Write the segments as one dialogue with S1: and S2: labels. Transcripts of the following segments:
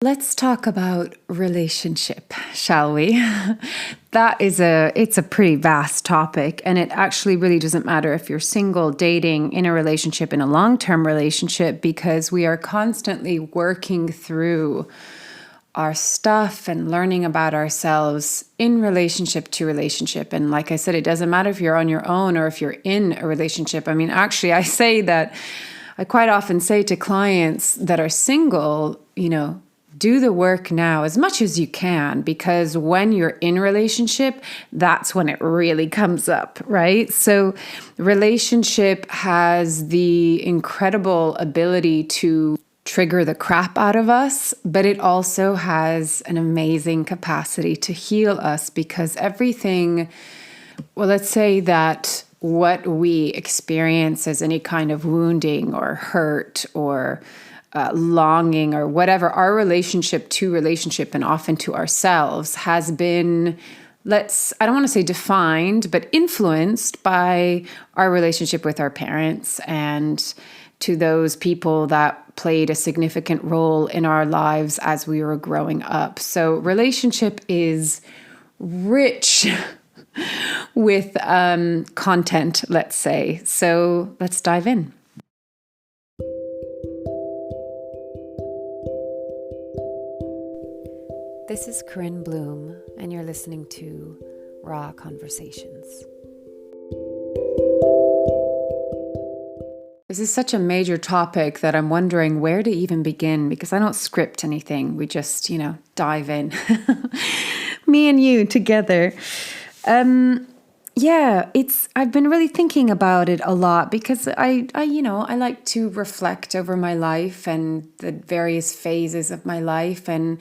S1: Let's talk about relationship, shall we? It's a pretty vast topic, and it actually really doesn't matter if you're single, dating, in a relationship, in a long-term relationship, because we are constantly working through our stuff and learning about ourselves in relationship to relationship. And like I said, it doesn't matter if you're on your own or if you're in a relationship. I mean, actually, I quite often say to clients that are single, do the work now as much as you can, because when you're in a relationship, that's when it really comes up, right? So relationship has the incredible ability to trigger the crap out of us, but it also has an amazing capacity to heal us, because let's say that what we experience as any kind of wounding or hurt or longing or whatever, our relationship to relationship and often to ourselves has been, I don't want to say defined, but influenced by our relationship with our parents and to those people that played a significant role in our lives as we were growing up. So relationship is rich with content, let's say. So let's dive in. This is Corinne Bloom, and you're listening to Raw Conversations. This is such a major topic that I'm wondering where to even begin, because I don't script anything. We just, dive in. Me and you together. I've been really thinking about it a lot, because I like to reflect over my life and the various phases of my life. And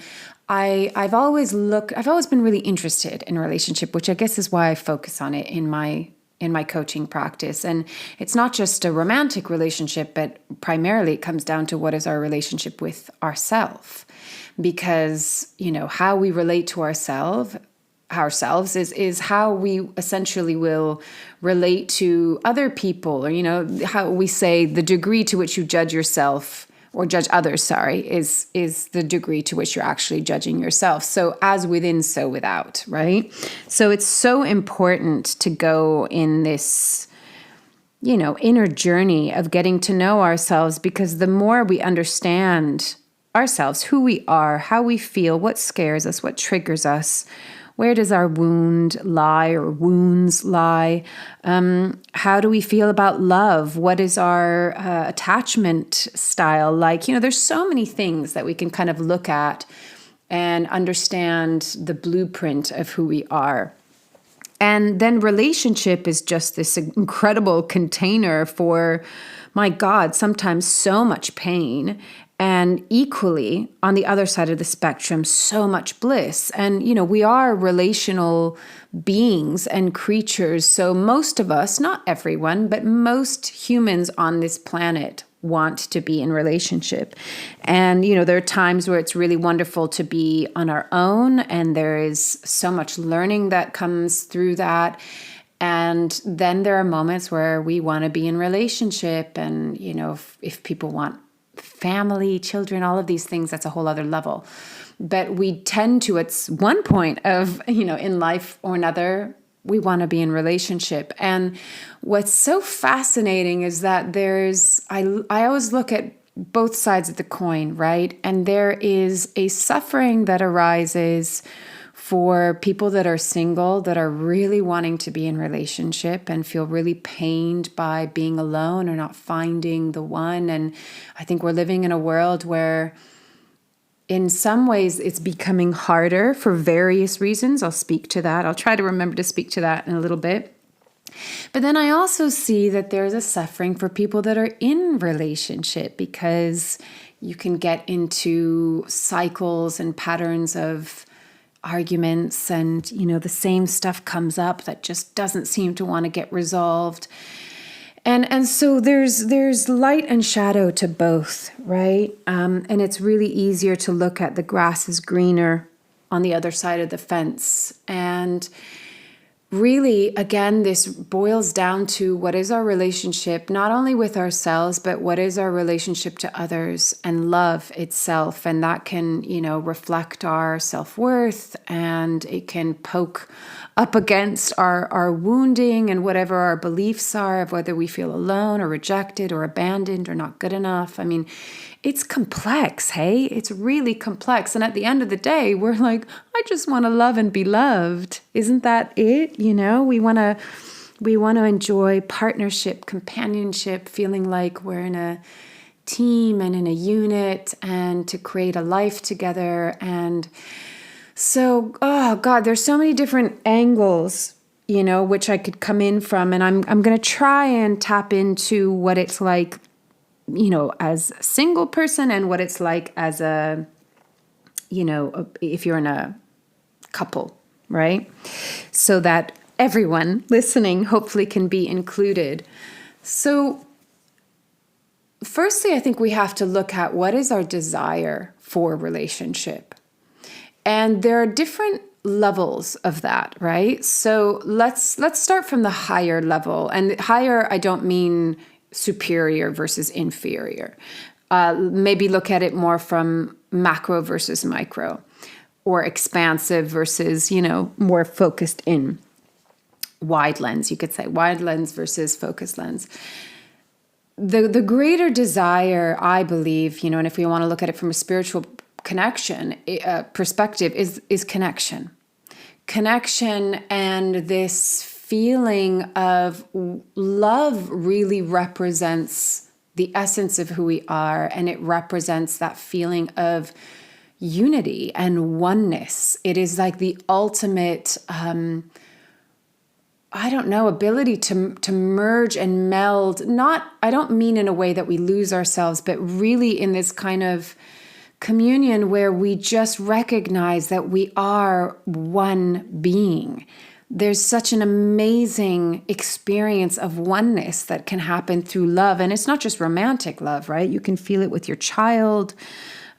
S1: I've always been really interested in relationship, which I guess is why I focus on it in my coaching practice. And it's not just a romantic relationship, but primarily it comes down to what is our relationship with ourselves, because, how we relate to ourselves is how we essentially will relate to other people, or, how we say the degree to which you judge yourself or judge others, is the degree to which you're actually judging yourself. So as within, so without, right? So it's so important to go in this, inner journey of getting to know ourselves, because the more we understand ourselves, who we are, how we feel, what scares us, what triggers us, where does our wound lie or wounds lie? How do we feel about love? What is our attachment style like? There's so many things that we can kind of look at and understand the blueprint of who we are. And then relationship is just this incredible container for, my God, sometimes so much pain. And equally, on the other side of the spectrum, so much bliss. And, we are relational beings and creatures. So most of us, not everyone, but most humans on this planet want to be in relationship. And, there are times where it's really wonderful to be on our own. And there is so much learning that comes through that. And then there are moments where we want to be in relationship. And, if people want family, children, all of these things, that's a whole other level. But we tend to, at one point of, in life or another, we want to be in relationship. And what's so fascinating is that I always look at both sides of the coin, right? And there is a suffering that arises for people that are single, that are really wanting to be in relationship and feel really pained by being alone or not finding the one. And I think we're living in a world where in some ways it's becoming harder for various reasons. I'll speak to that. I'll try to remember to speak to that in a little bit. But then I also see that there's a suffering for people that are in relationship, because you can get into cycles and patterns of arguments, and the same stuff comes up that just doesn't seem to want to get resolved. And so there's light and shadow to both, right? And it's really easier to look at the grass is greener on the other side of the fence. And really, again, this boils down to what is our relationship, not only with ourselves, but what is our relationship to others and love itself. And that can, reflect our self-worth, and it can poke up against our wounding and whatever our beliefs are of whether we feel alone or rejected or abandoned or not good enough. I mean, it's complex, hey? It's really complex. And at the end of the day, we're like, I just want to love and be loved. Isn't that it? We want to enjoy partnership, companionship, feeling like we're in a team and in a unit, and to create a life together. And so, oh God, there's so many different angles, which I could come in from. And I'm going to try and tap into what it's like, as a single person, and what it's like as if you're in a couple, right? So that everyone listening hopefully can be included. So firstly, I think we have to look at what is our desire for relationship. And there are different levels of that, right? So let's start from the higher level. And higher, I don't mean superior versus inferior. Maybe look at it more from macro versus micro, or expansive versus, more focused in. Wide lens, you could say. Wide lens versus focused lens. The greater desire, I believe, and if we want to look at it from a spiritual connection perspective, is connection. Connection, and this feeling of love really represents the essence of who we are, and it represents that feeling of unity and oneness. It is like the ultimate, ability to merge and meld. I don't mean in a way that we lose ourselves, but really in this kind of communion where we just recognize that we are one being. There's such an amazing experience of oneness that can happen through love. And it's not just romantic love, right? You can feel it with your child.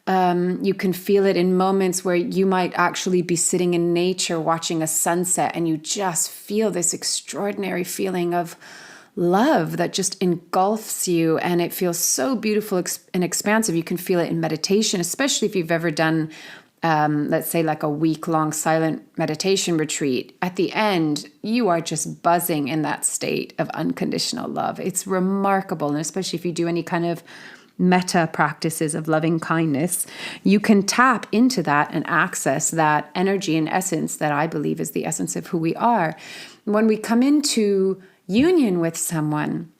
S1: You can feel it in moments where you might actually be sitting in nature watching a sunset, and you just feel this extraordinary feeling of love that just engulfs you, and it feels so beautiful and expansive. You can feel it in meditation, especially if you've ever done, let's say, like a week-long silent meditation retreat. At the end, you are just buzzing in that state of unconditional love. It's remarkable, and especially if you do any kind of metta practices of loving kindness, you can tap into that and access that energy and essence that I believe is the essence of who we are. When we come into union with someone,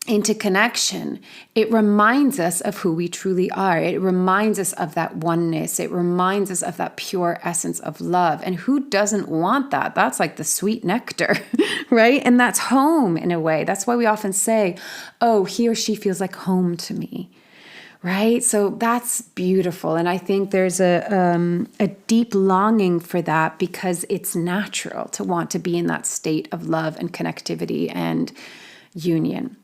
S1: into connection, it reminds us of who we truly are. It reminds us of that oneness. It reminds us of that pure essence of love. And who doesn't want that? That's like the sweet nectar, right? And that's home in a way. That's why we often say, oh, he or she feels like home to me, right? So that's beautiful. And I think there's a deep longing for that, because it's natural to want to be in that state of love and connectivity and union.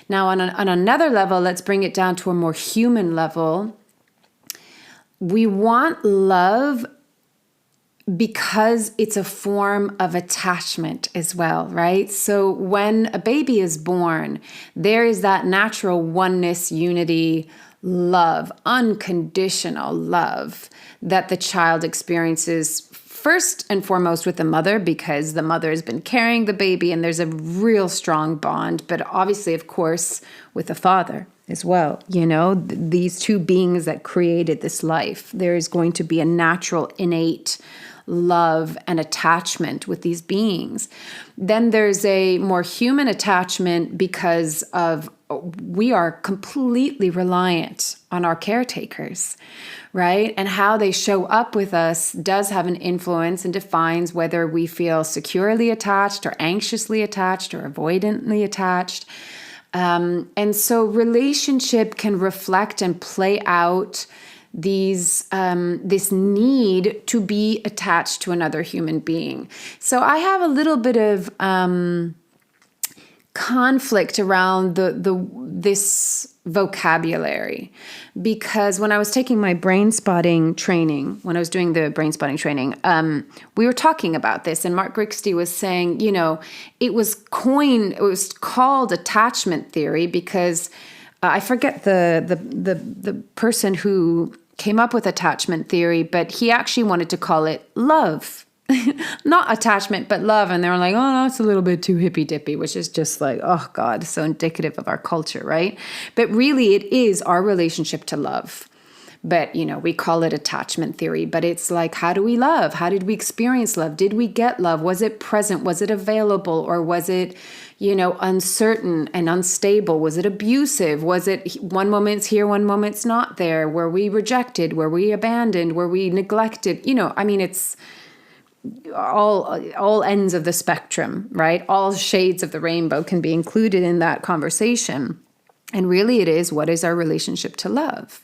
S1: Now, on another level, let's bring it down to a more human level. We want love because it's a form of attachment as well, right? So when a baby is born, there is that natural oneness, unity, love, unconditional love that the child experiences first and foremost with the mother, because the mother has been carrying the baby and there's a real strong bond, but obviously, of course, with the father as well. These two beings that created this life, there is going to be a natural, innate love and attachment with these beings. Then there's a more human attachment because of we are completely reliant on our caretakers, right? And how they show up with us does have an influence and defines whether we feel securely attached or anxiously attached or avoidantly attached. And so relationship can reflect and play out this need to be attached to another human being. So I have a little bit of conflict around this vocabulary, because when I was taking my brain spotting training, when I was doing the brain spotting training, we were talking about this, and Mark Grigsby was saying, it was called attachment theory because I forget the person who came up with attachment theory, but he actually wanted to call it love. Not attachment, but love. And they were like, oh, no, it's a little bit too hippy dippy, which is just like, oh God, so indicative of our culture, right? But really it is our relationship to love. But, we call it attachment theory, but it's like, how do we love? How did we experience love? Did we get love? Was it present? Was it available? Or was it, uncertain and unstable? Was it abusive? Was it one moment's here, one moment's not there? Were we rejected? Were we abandoned? Were we neglected? It's all ends of the spectrum, right? All shades of the rainbow can be included in that conversation. And really it is, what is our relationship to love?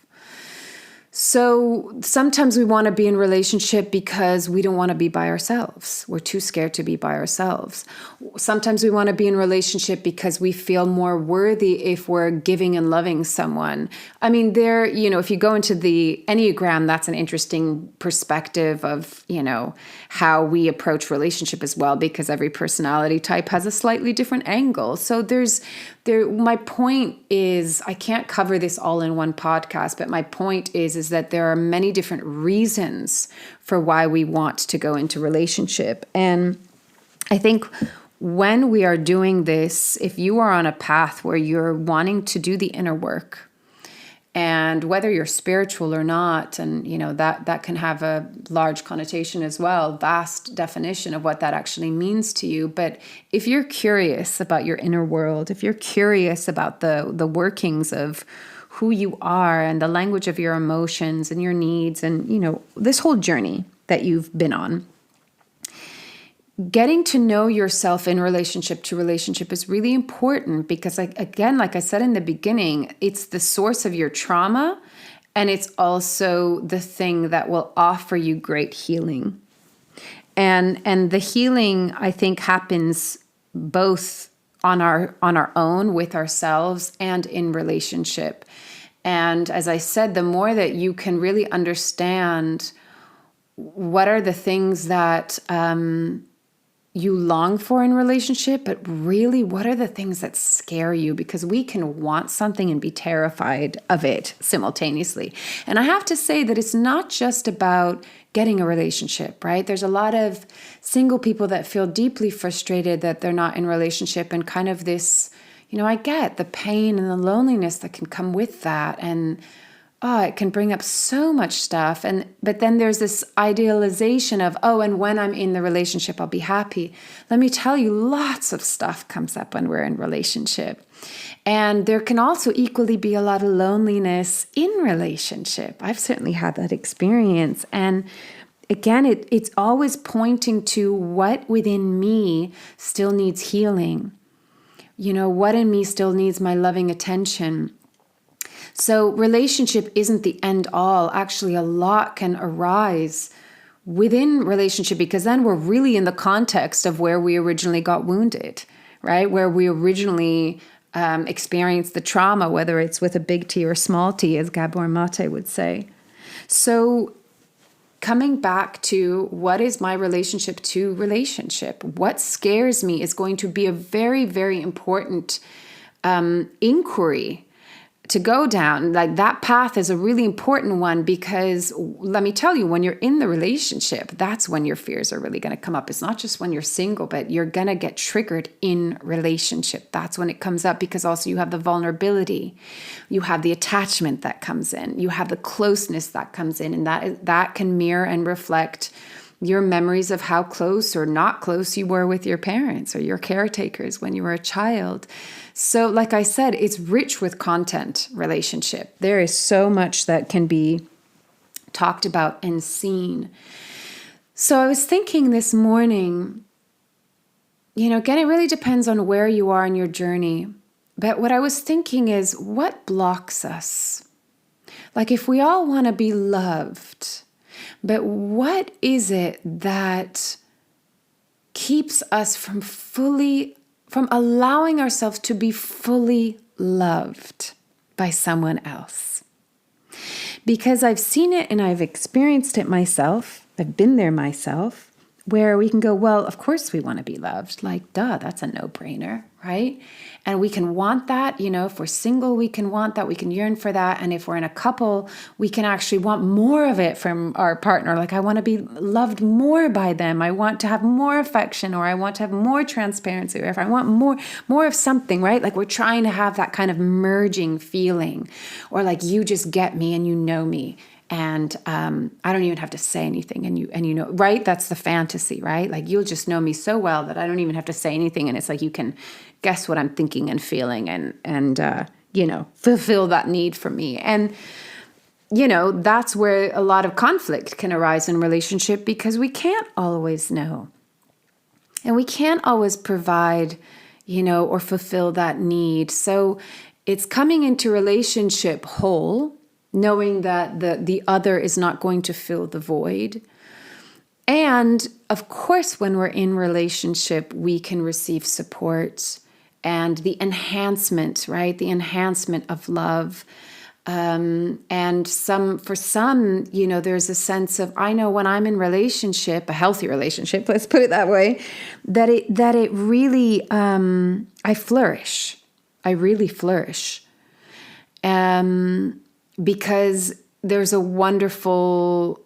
S1: So sometimes we want to be in relationship because we don't want to be by ourselves. We're too scared to be by ourselves. Sometimes we want to be in relationship because we feel more worthy if we're giving and loving someone. If you go into the Enneagram, that's an interesting perspective of, how we approach relationship as well, because every personality type has a slightly different angle. So my point is, I can't cover this all in one podcast, but my point is that there are many different reasons for why we want to go into relationship. And I think when we are doing this, if you are on a path where you're wanting to do the inner work, and whether you're spiritual or not, and that can have a large connotation as well, vast definition of what that actually means to you. But if you're curious about your inner world, if you're curious about the workings of who you are and the language of your emotions and your needs and, this whole journey that you've been on, getting to know yourself in relationship to relationship is really important because, like I said in the beginning, it's the source of your trauma, and it's also the thing that will offer you great healing. And the healing, I think, happens both on our own with ourselves and in relationship. And as I said, the more that you can really understand what are the things that you long for in relationship, but really what are the things that scare you? Because we can want something and be terrified of it simultaneously. And I have to say that it's not just about getting a relationship, right? There's a lot of single people that feel deeply frustrated that they're not in relationship, and kind of this, I get the pain and the loneliness that can come with that. And it can bring up so much stuff. But then there's this idealization of, and when I'm in the relationship, I'll be happy. Let me tell you, lots of stuff comes up when we're in relationship. And there can also equally be a lot of loneliness in relationship. I've certainly had that experience. And again, it's always pointing to what within me still needs healing. What in me still needs my loving attention. So relationship isn't the end all. Actually, a lot can arise within relationship, because then we're really in the context of where we originally got wounded, right? Where we originally experienced the trauma, whether it's with a big T or small t, as Gabor Mate would say. So coming back to what is my relationship to relationship, what scares me is going to be a very, very important inquiry to go down. Like, that path is a really important one, because let me tell you, when you're in the relationship, that's when your fears are really going to come up. It's not just when you're single, but you're going to get triggered in relationship. That's when it comes up, because also you have the vulnerability, you have the attachment that comes in, you have the closeness that comes in, and that can mirror and reflect your memories of how close or not close you were with your parents or your caretakers when you were a child. So like I said, it's rich with content, relationship. There is so much that can be talked about and seen. So I was thinking this morning, again, it really depends on where you are in your journey. But what I was thinking is, what blocks us? Like, if we all want to be loved, but what is it that keeps us from allowing ourselves to be fully loved? by someone else. Because I've seen it and I've experienced it myself. I've been there myself, where we can go, well, of course we want to be loved. Like, duh, that's a no-brainer, right? And we can want that, if we're single, we can want that, we can yearn for that. And if we're in a couple, we can actually want more of it from our partner. Like, I want to be loved more by them. I want to have more affection, or I want to have more transparency, or if I want more of something, right? Like, we're trying to have that kind of merging feeling, or like, you just get me and you know me. And I don't even have to say anything, and you know, right? That's the fantasy, right? Like, you'll just know me so well that I don't even have to say anything, and it's like you can guess what I'm thinking and feeling, and fulfill that need for me. And that's where a lot of conflict can arise in relationship, because we can't always know, and we can't always provide, or fulfill that need. So it's coming into relationship whole, knowing that the other is not going to fill the void. And of course, when we're in relationship, we can receive support and the enhancement, right? The enhancement of love. And for some, there's a sense of, I know when I'm in relationship, a healthy relationship, let's put it that way, that it really, I flourish. I really flourish. Because there's a wonderful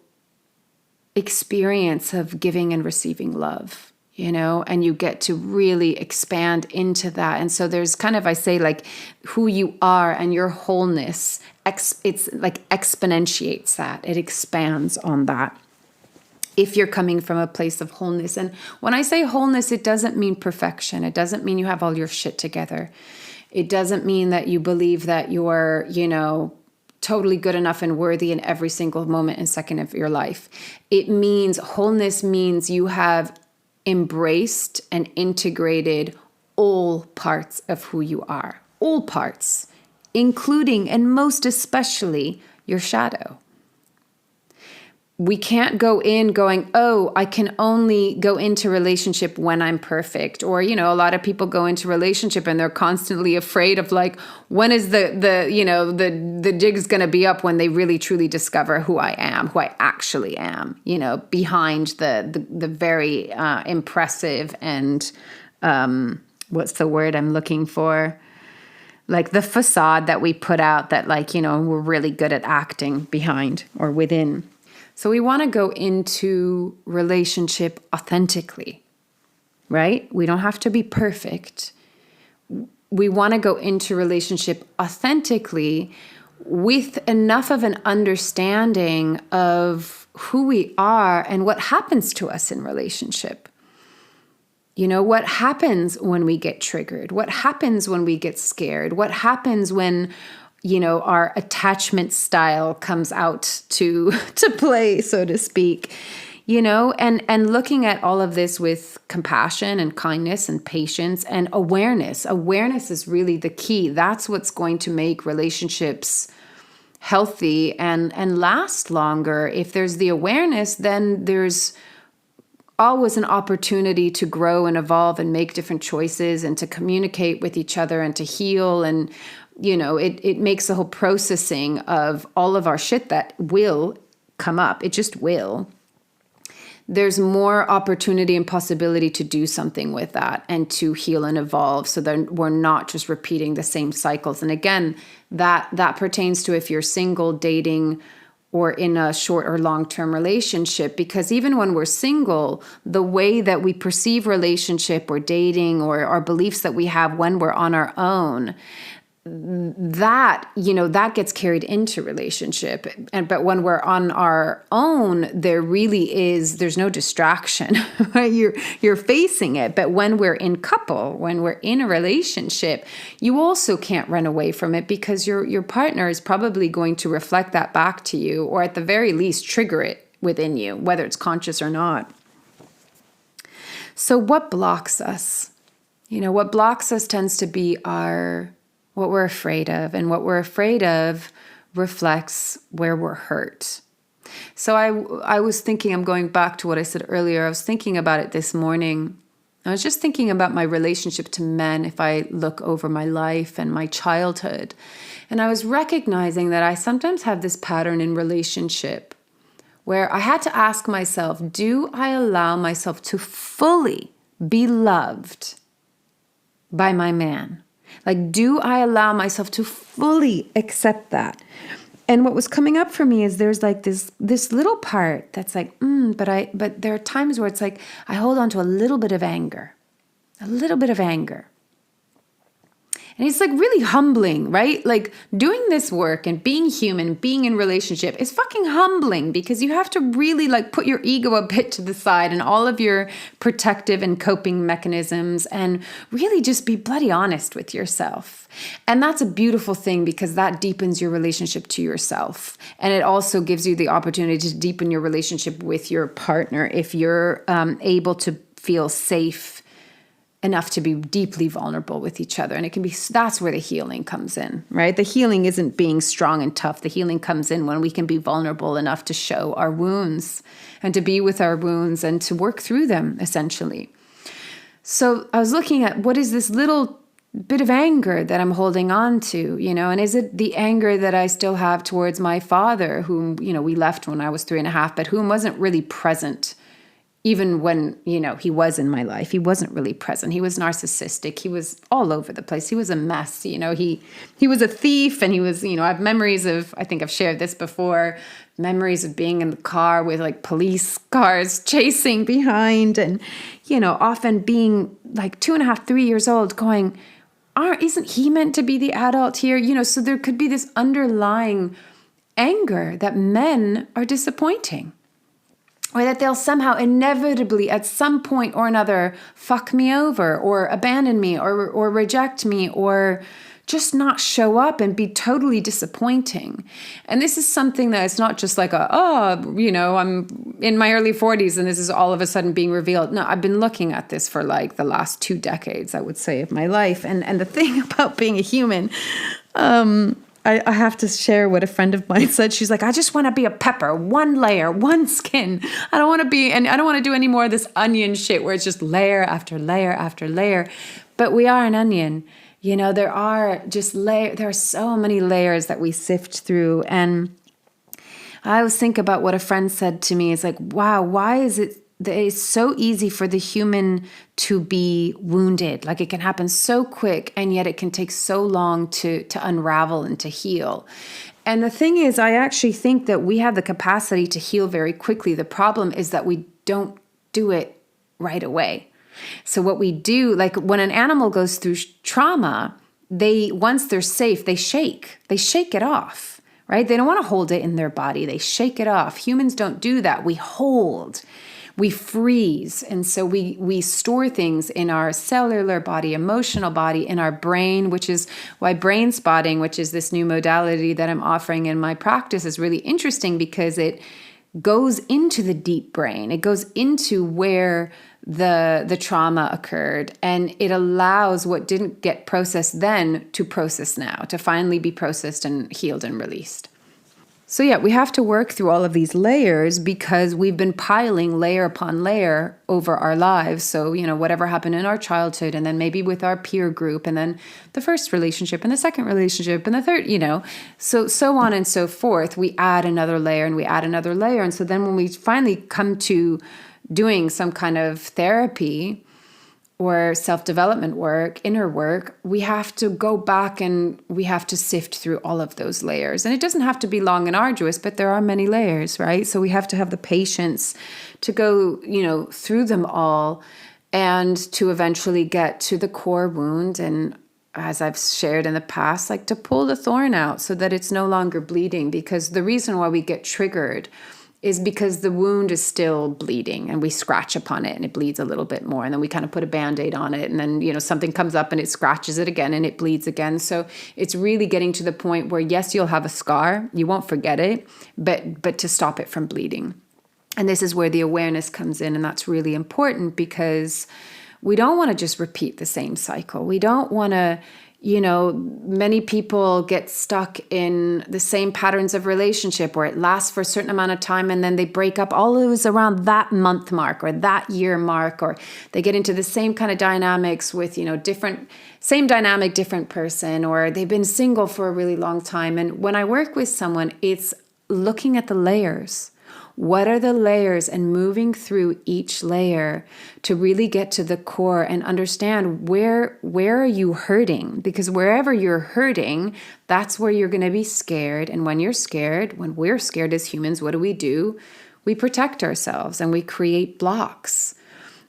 S1: experience of giving and receiving love, and you get to really expand into that. And so there's kind of, I say, like, who you are and your wholeness, it's like exponentiates that. It expands on that if you're coming from a place of wholeness. And when I say wholeness, it doesn't mean perfection. It doesn't mean you have all your shit together. It doesn't mean that you believe that you're, totally good enough and worthy in every single moment and second of your life. It means wholeness means you have embraced and integrated all parts of who you are, all parts, including and most especially your shadow. We can't go in going, oh, I can only go into relationship when I'm perfect. Or, a lot of people go into relationship and they're constantly afraid of, like, when is the jig's going to be up when they really truly discover who I am, who I actually am, behind the very impressive and what's the word I'm looking for? Like the facade that we put out that, like, we're really good at acting behind or within. So we want to go into relationship authentically, right? We don't have to be perfect. We want to go into relationship authentically with enough of an understanding of who we are and what happens to us in relationship. What happens when we get triggered? What happens when we get scared? What happens when our attachment style comes out to play, so to speak, and looking at all of this with compassion and kindness and patience and awareness. Awareness is really the key. That's what's going to make relationships healthy and last longer. If there's the awareness, then there's always an opportunity to grow and evolve and make different choices and to communicate with each other and to heal. And it makes the whole processing of all of our shit that will come up. It just will. There's more opportunity and possibility to do something with that and to heal and evolve, so that we're not just repeating the same cycles. And again, that pertains to if you're single, dating, or in a short or long-term relationship. Because even when we're single, the way that we perceive relationship or dating or our beliefs that we have when we're on our own, that gets carried into relationship. But when we're on our own, there's no distraction, right? You're facing it. But when we're in couple, when we're in a relationship, you also can't run away from it, because your partner is probably going to reflect that back to you, or at the very least trigger it within you, whether it's conscious or not. So what blocks us? What blocks us tends to be what we're afraid of, and what we're afraid of reflects where we're hurt. So I was thinking, I'm going back to what I said earlier. I was thinking about it this morning, I was just thinking about my relationship to men if I look over my life and my childhood. And I was recognizing that I sometimes have this pattern in relationship where I had to ask myself, do I allow myself to fully be loved by my man? Like, do I allow myself to fully accept that? And what was coming up for me is there's like this little part that's like, but there are times where it's like I hold on to a little bit of anger. And it's like really humbling, right? Like doing this work and being human, being in relationship is fucking humbling because you have to really like put your ego a bit to the side and all of your protective and coping mechanisms and really just be bloody honest with yourself. And that's a beautiful thing because that deepens your relationship to yourself. And it also gives you the opportunity to deepen your relationship with your partner if you're able to feel safe enough to be deeply vulnerable with each other. And it can be, that's where the healing comes in, right? The healing isn't being strong and tough. The healing comes in when we can be vulnerable enough to show our wounds and to be with our wounds and to work through them, essentially. So I was looking at what is this little bit of anger that I'm holding on to, and is it the anger that I still have towards my father, whom, we left when I was 3.5, but whom wasn't really present. Even when, he was in my life, he wasn't really present. He was narcissistic. He was all over the place. He was a mess. He was a thief, and he was, I have memories of, I think I've shared this before, memories of being in the car with like police cars chasing behind and, often being like 2.5, 3 years old going, isn't he meant to be the adult here? So there could be this underlying anger that men are disappointing. Or that they'll somehow inevitably at some point or another fuck me over or abandon me or reject me or just not show up and be totally disappointing. And this is something that it's not just like I'm in my early 40s and this is all of a sudden being revealed. No, I've been looking at this for like the last 2 decades, I would say, of my life. And the thing about being a human, I have to share what a friend of mine said. She's like, I just want to be a pepper, one layer, one skin. I don't want to do any more of this onion shit where it's just layer after layer after layer. But we are an onion. There are so many layers that we sift through. And I always think about what a friend said to me. It's like, wow, why is it that it's so easy for the human to be wounded? Like it can happen so quick, and yet it can take so long to unravel and to heal. And the thing is, I actually think that we have the capacity to heal very quickly. The problem is that we don't do it right away. So what we do, like when an animal goes through trauma, once they're safe, they shake it off, right? They don't want to hold it in their body. They shake it off. Humans don't do that. We hold. We freeze. And so we store things in our cellular body, emotional body, in our brain, which is why brain spotting, which is this new modality that I'm offering in my practice, is really interesting because it goes into the deep brain. It goes into where the trauma occurred, and it allows what didn't get processed then to process now, to finally be processed and healed and released. So yeah, we have to work through all of these layers because we've been piling layer upon layer over our lives. So, whatever happened in our childhood, and then maybe with our peer group, and then the first relationship and the second relationship and the third, so on and so forth. We add another layer and we add another layer. And so then when we finally come to doing some kind of therapy or self-development work, inner work, we have to go back and we have to sift through all of those layers. And it doesn't have to be long and arduous, but there are many layers, right? So we have to have the patience to go, through them all and to eventually get to the core wound. And as I've shared in the past, like to pull the thorn out so that it's no longer bleeding, because the reason why we get triggered is because the wound is still bleeding and we scratch upon it and it bleeds a little bit more. And then we kind of put a Band-Aid on it, and then, something comes up and it scratches it again and it bleeds again. So it's really getting to the point where, yes, you'll have a scar, you won't forget it, but to stop it from bleeding. And this is where the awareness comes in. And that's really important because we don't want to just repeat the same cycle. We don't want to, Many people get stuck in the same patterns of relationship where it lasts for a certain amount of time and then they break up always around that month mark or that year mark, or they get into the same kind of dynamics with, same dynamic, different person, or they've been single for a really long time. And when I work with someone, it's looking at the layers. What are the layers, and moving through each layer to really get to the core and understand where are you hurting? Because wherever you're hurting, that's where you're going to be scared. And when when we're scared as humans, what do? We protect ourselves and we create blocks.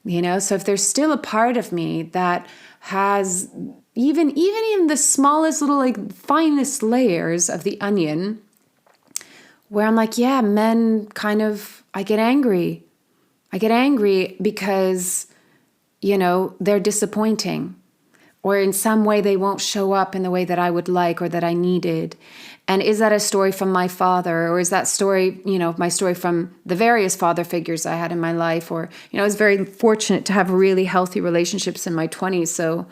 S1: So if there's still a part of me that has even in the smallest little finest layers of the onion, where I'm like, yeah, men I get angry. I get angry because, they're disappointing, or in some way they won't show up in the way that I would like or that I needed. And is that a story from my father, or is that story, my story from the various father figures I had in my life? Or, I was very fortunate to have really healthy relationships in my 20s. So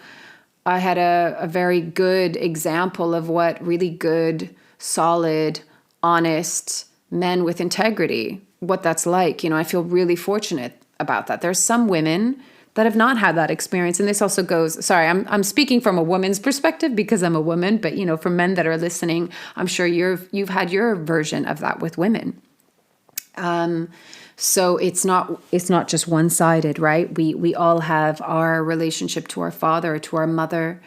S1: I had a very good example of what really good, solid, honest men with integrity, what that's like. I feel really fortunate about that. There's some women that have not had that experience. And this also goes, sorry, I'm speaking from a woman's perspective because I'm a woman, but for men that are listening, I'm sure you've had your version of that with women. So it's not just one-sided, right? We all have our relationship to our father or to our mother.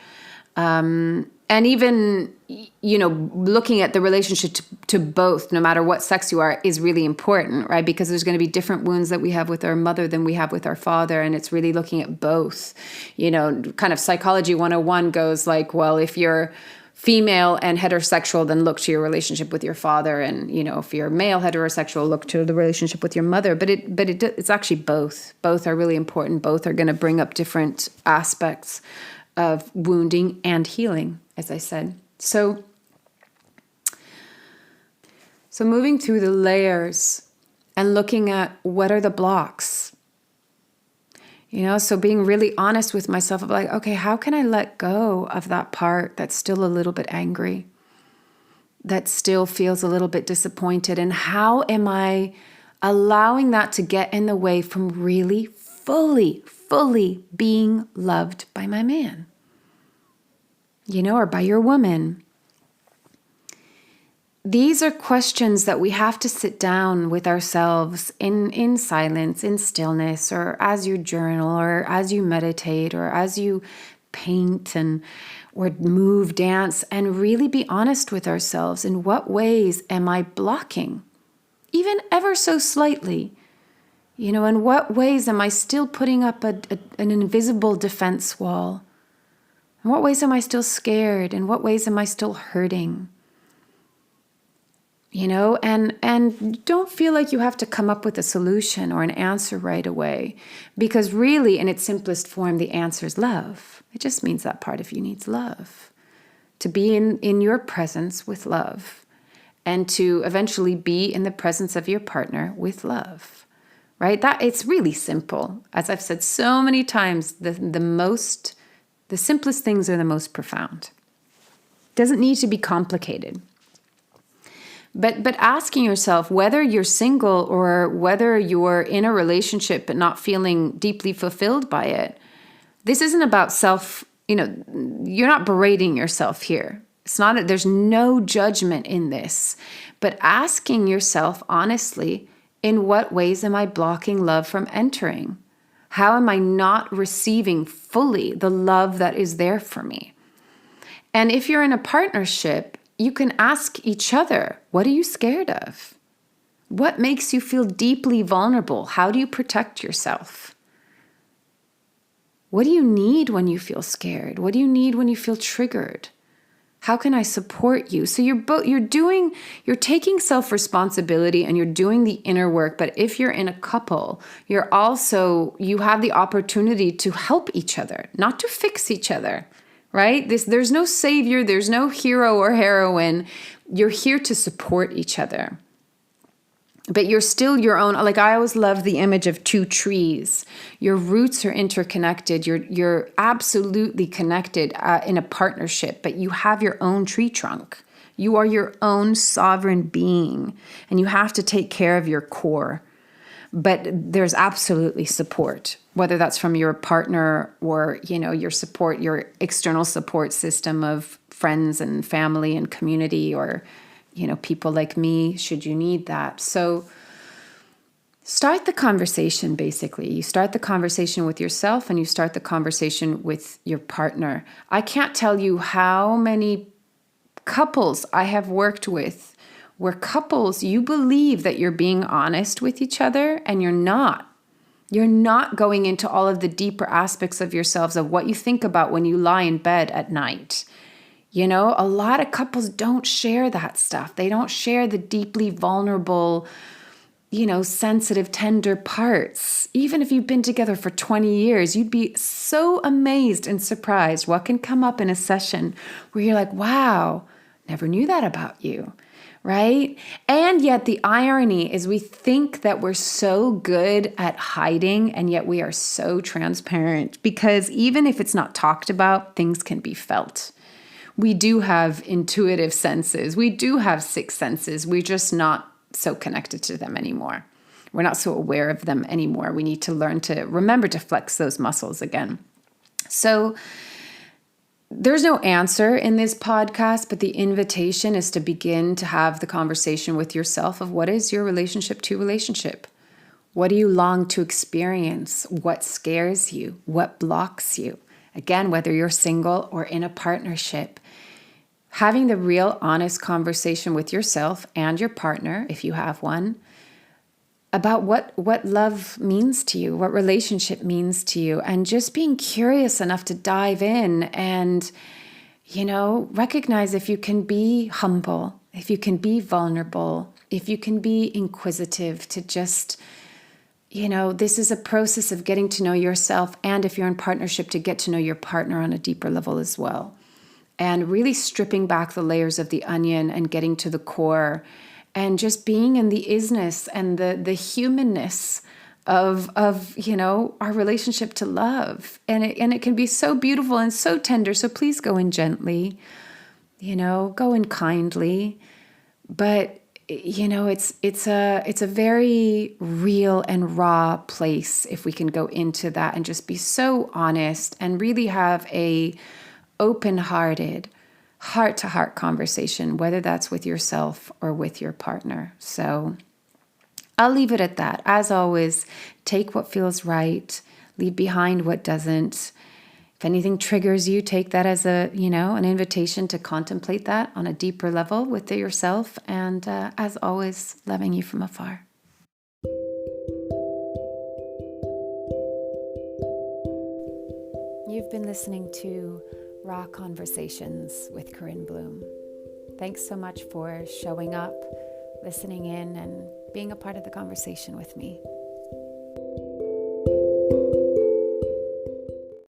S1: And even, looking at the relationship to both, no matter what sex you are, is really important, right? Because there's going to be different wounds that we have with our mother than we have with our father. And it's really looking at both. Kind of psychology 101 goes like, well, if you're female and heterosexual, then look to your relationship with your father. And, if you're male heterosexual, look to the relationship with your mother. But it's actually both. Both are really important. Both are going to bring up different aspects of wounding and healing, as I said. So moving through the layers and looking at what are the blocks, so being really honest with myself of like, okay, how can I let go of that part that's still a little bit angry, that still feels a little bit disappointed? And how am I allowing that to get in the way from really fully being loved by my man, or by your woman? These are questions that we have to sit down with ourselves in silence, in stillness, or as you journal, or as you meditate, or as you paint or move, dance, and really be honest with ourselves. In what ways am I blocking, even ever so slightly? In what ways am I still putting up an invisible defense wall? In what ways am I still scared? In what ways am I still hurting? And don't feel like you have to come up with a solution or an answer right away, because really, in its simplest form, the answer is love. It just means that part of you needs love, to be in your presence with love, and to eventually be in the presence of your partner with love, right? That it's really simple. As I've said so many times, the simplest things are the most profound. It doesn't need to be complicated. But asking yourself whether you're single or whether you're in a relationship but not feeling deeply fulfilled by it, this isn't about you're not berating yourself here. There's no judgment in this, but asking yourself honestly, in what ways am I blocking love from entering? How am I not receiving fully the love that is there for me? And if you're in a partnership, you can ask each other, what are you scared of? What makes you feel deeply vulnerable? How do you protect yourself? What do you need when you feel scared? What do you need when you feel triggered? How can I support you? So you're taking self-responsibility and you're doing the inner work. But if you're in a couple, you have the opportunity to help each other, not to fix each other. Right? There's no savior, there's no hero or heroine. You're here to support each other. but you're still your own. Like, I always love the image of two trees. Your roots are interconnected. You're absolutely connected in a partnership, but you have your own tree trunk. You are your own sovereign being, and you have to take care of your core. But there's absolutely support, whether that's from your partner or, your support, your external support system of friends and family and community, or people like me, should you need that. So start the conversation, basically. You start the conversation with yourself, and you start the conversation with your partner. I can't tell you how many couples I have worked with where couples, you believe that you're being honest with each other, and you're not. You're not going into all of the deeper aspects of yourselves, of what you think about when you lie in bed at night. A lot of couples don't share that stuff. They don't share the deeply vulnerable, sensitive, tender parts. Even if you've been together for 20 years, you'd be so amazed and surprised what can come up in a session where you're like, wow, never knew that about you, right? And yet the irony is, we think that we're so good at hiding, and yet we are so transparent, because even if it's not talked about, things can be felt. We do have intuitive senses. We do have sixth senses. We're just not so connected to them anymore. We're not so aware of them anymore. We need to learn to remember to flex those muscles again. So there's no answer in this podcast, but the invitation is to begin to have the conversation with yourself of, what is your relationship to relationship? What do you long to experience? What scares you? What blocks you? Again, whether you're single or in a partnership, having the real honest conversation with yourself and your partner, if you have one, about what love means to you, what relationship means to you, and just being curious enough to dive in and, recognize if you can be humble, if you can be vulnerable, if you can be inquisitive, to just, this is a process of getting to know yourself, and if you're in partnership, to get to know your partner on a deeper level as well. And really stripping back the layers of the onion and getting to the core, and just being in the isness and the humanness of our relationship to love. And it can be so beautiful and so tender. So please go in gently, go in kindly. But it's a very real and raw place if we can go into that and just be so honest and really have a open-hearted, heart-to-heart conversation, whether that's with yourself or with your partner. So I'll leave it at that. As always, take what feels right, leave behind what doesn't. If anything triggers you, take that as an invitation to contemplate that on a deeper level with yourself. And as always, loving you from afar. You've been listening to Raw Conversations with Corinne Bloom. Thanks so much for showing up, listening in, and being a part of the conversation with me.